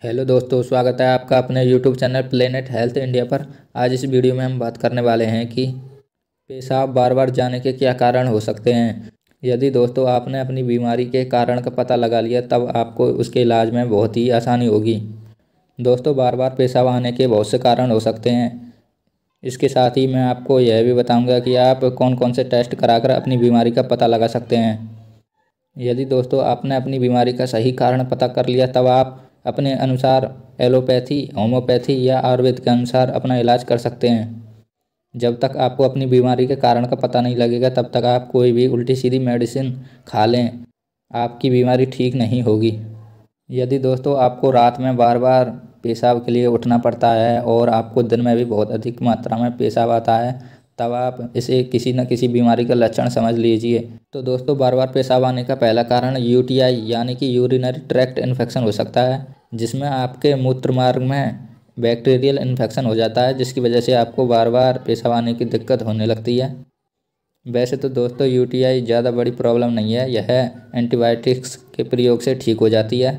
Hello दोस्तों, स्वागत है आपका अपने YouTube channel planet health India पर। आज इस वीडियो में हम बात करने वाले हैं कि पेशाब बार बार जाने के क्या कारण हो सकते हैं। यदि दोस्तों आपने अपनी बीमारी के कारण का पता लगा लिया तब आपको उसके इलाज में बहुत ही आसानी होगी। दोस्तों, बार बार पेशाब आने के बहुत से कारण हो सकते हैं। इसके साथ ही मैं आपको यह भी बताऊंगा कि आप कौन कौन से टेस्ट कराकर अपनी बीमारी का पता लगा सकते हैं। यदि दोस्तों आपने अपनी बीमारी का सही कारण पता कर लिया तब आप अपने अनुसार एलोपैथी, होम्योपैथी या आयुर्वेद के अनुसार अपना इलाज कर सकते हैं। जब तक आपको अपनी बीमारी के कारण का पता नहीं लगेगा तब तक आप कोई भी उल्टी सीधी मेडिसिन खा लें, आपकी बीमारी ठीक नहीं होगी। यदि दोस्तों आपको रात में बार बार पेशाब के लिए उठना पड़ता है और आपको दिन में भी बहुत अधिक मात्रा में पेशाब आता है तब आप इसे किसी न किसी बीमारी का लक्षण समझ लीजिए। तो दोस्तों, बार बार पेशाब आने का पहला कारण यूटीआई यानी कि यूरिनरी ट्रैक्ट इन्फेक्शन हो सकता है, जिसमें आपके मूत्र मार्ग में बैक्टीरियल इन्फेक्शन हो जाता है, जिसकी वजह से आपको बार बार पेशाब आने की दिक्कत होने लगती है। वैसे तो दोस्तों यूटीआई ज़्यादा बड़ी प्रॉब्लम नहीं है, यह एंटीबायोटिक्स के प्रयोग से ठीक हो जाती है।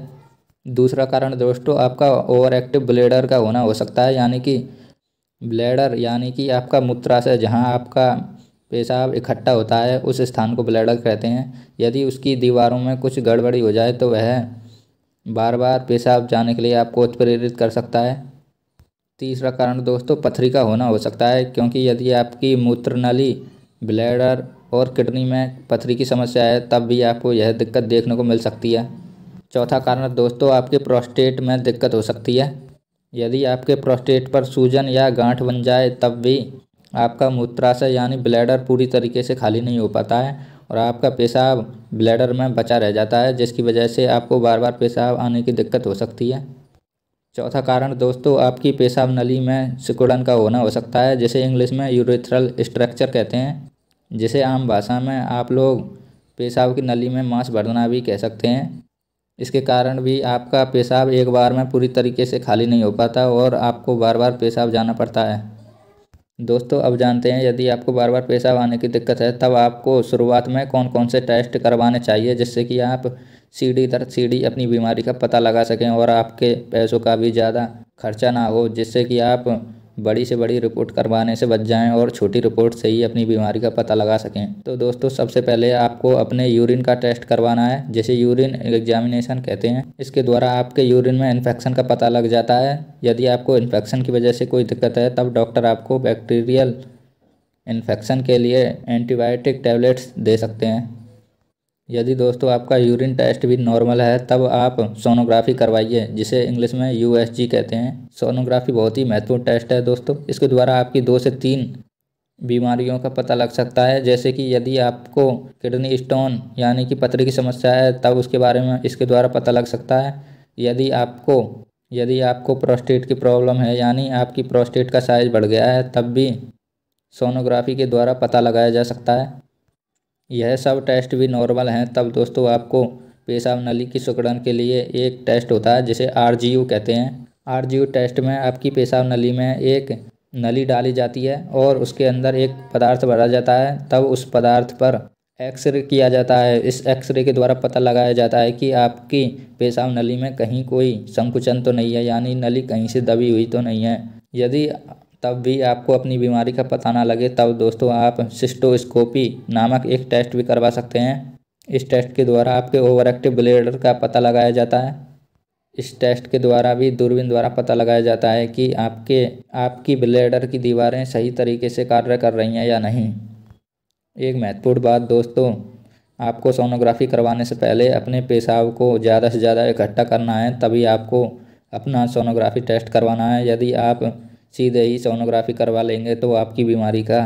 दूसरा कारण दोस्तों आपका ओवर एक्टिव ब्लैडर का होना हो सकता है, यानी कि ब्लैडर यानी कि आपका मूत्राशय, जहां आपका पेशाब इकट्ठा होता है उस स्थान को ब्लैडर कहते हैं। यदि उसकी दीवारों में कुछ गड़बड़ी हो जाए तो वह बार बार पेशाब जाने के लिए आपको उत्प्रेरित कर सकता है। तीसरा कारण दोस्तों पथरी का होना हो सकता है, क्योंकि यदि आपकी मूत्रनली, ब्लैडर और किडनी में पथरी की समस्या है तब भी आपको यह दिक्कत देखने को मिल सकती है। चौथा कारण दोस्तों आपके प्रोस्टेट में दिक्कत हो सकती है। यदि आपके प्रोस्टेट पर सूजन या गांठ बन जाए तब भी आपका मूत्राशय यानी ब्लैडर पूरी तरीके से खाली नहीं हो पाता है और आपका पेशाब ब्लैडर में बचा रह जाता है, जिसकी वजह से आपको बार बार पेशाब आने की दिक्कत हो सकती है। चौथा कारण दोस्तों आपकी पेशाब नली में सिकुड़न का होना हो सकता है, जिसे इंग्लिश में यूरेथ्रल स्ट्रक्चर कहते हैं, जिसे आम भाषा में आप लोग पेशाब की नली में मांस भरना भी कह सकते हैं। इसके कारण भी आपका पेशाब एक बार में पूरी तरीके से खाली नहीं हो पाता और आपको बार बार पेशाब जाना पड़ता है। दोस्तों, अब जानते हैं यदि आपको बार बार पेशाब आने की दिक्कत है तब आपको शुरुआत में कौन कौन से टेस्ट करवाने चाहिए, जिससे कि आप सीढ़ी दर सीढ़ी अपनी बीमारी का पता लगा सकें और आपके पैसों का भी ज़्यादा खर्चा ना हो, जिससे कि आप बड़ी से बड़ी रिपोर्ट करवाने से बच जाएं और छोटी रिपोर्ट से ही अपनी बीमारी का पता लगा सकें। तो दोस्तों, सबसे पहले आपको अपने यूरिन का टेस्ट करवाना है, जिसे यूरिन एग्जामिनेशन कहते हैं। इसके द्वारा आपके यूरिन में इन्फेक्शन का पता लग जाता है। यदि आपको इन्फेक्शन की वजह से कोई दिक्कत है तब डॉक्टर आपको बैक्टीरियल इन्फेक्शन के लिए एंटीबायोटिक टैबलेट्स दे सकते हैं। यदि दोस्तों आपका यूरिन टेस्ट भी नॉर्मल है तब आप सोनोग्राफी करवाइए, जिसे इंग्लिश में यूएसजी कहते हैं। सोनोग्राफी बहुत ही महत्वपूर्ण टेस्ट है दोस्तों। इसके द्वारा आपकी 2 से 3 बीमारियों का पता लग सकता है, जैसे कि यदि आपको किडनी स्टोन यानी कि पथरी की समस्या है तब उसके बारे में इसके द्वारा पता लग सकता है। यदि आपको प्रोस्टेट की प्रॉब्लम है यानी आपकी प्रोस्टेट का साइज बढ़ गया है तब भी सोनोग्राफी के द्वारा पता लगाया जा सकता है। यह सब टेस्ट भी नॉर्मल हैं तब दोस्तों आपको पेशाब नली की सिकुड़न के लिए एक टेस्ट होता है, जिसे आरजीयू कहते हैं। आरजीयू टेस्ट में आपकी पेशाब नली में एक नली डाली जाती है और उसके अंदर एक पदार्थ भरा जाता है, तब उस पदार्थ पर एक्सरे किया जाता है। इस एक्सरे के द्वारा पता लगाया जाता है कि आपकी पेशाब नली में कहीं कोई संकुचन तो नहीं है, यानी नली कहीं से दबी हुई तो नहीं है। यदि तब भी आपको अपनी बीमारी का पता ना लगे तब दोस्तों आप सिस्टोस्कोपी नामक एक टेस्ट भी करवा सकते हैं। इस टेस्ट के द्वारा आपके ओवर एक्टिव ब्लैडर का पता लगाया जाता है। इस टेस्ट के द्वारा भी दूरबीन द्वारा पता लगाया जाता है कि आपकी ब्लैडर की दीवारें सही तरीके से कार्य कर रही हैं या नहीं। एक महत्वपूर्ण बात दोस्तों, आपको सोनोग्राफी करवाने से पहले अपने पेशाब को ज़्यादा से ज़्यादा इकट्ठा करना है, तभी आपको अपना सोनोग्राफी टेस्ट करवाना है। यदि आप सीधे ही सोनोग्राफी करवा लेंगे तो आपकी बीमारी का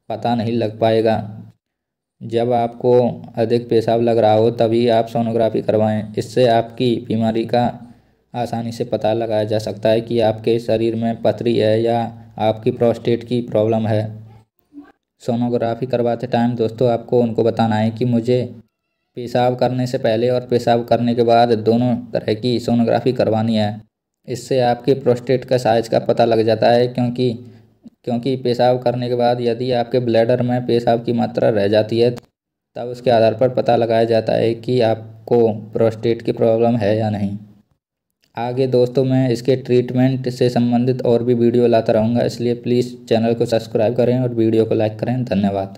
पता नहीं लग पाएगा। जब आपको अधिक पेशाब लग रहा हो तभी आप सोनोग्राफी करवाएं, इससे आपकी बीमारी का आसानी से पता लगाया जा सकता है कि आपके शरीर में पथरी है या आपकी प्रोस्टेट की प्रॉब्लम है। सोनोग्राफी करवाते टाइम दोस्तों आपको उनको बताना है कि मुझे पेशाब करने से पहले और पेशाब करने के बाद दोनों तरह की सोनोग्राफी करवानी है। इससे आपके प्रोस्टेट का साइज का पता लग जाता है, क्योंकि पेशाब करने के बाद यदि आपके ब्लैडर में पेशाब की मात्रा रह जाती है तब उसके आधार पर पता लगाया जाता है कि आपको प्रोस्टेट की प्रॉब्लम है या नहीं। आगे दोस्तों मैं इसके ट्रीटमेंट से संबंधित और भी वीडियो लाता रहूँगा, इसलिए प्लीज़ चैनल को सब्सक्राइब करें और वीडियो को लाइक करें। धन्यवाद।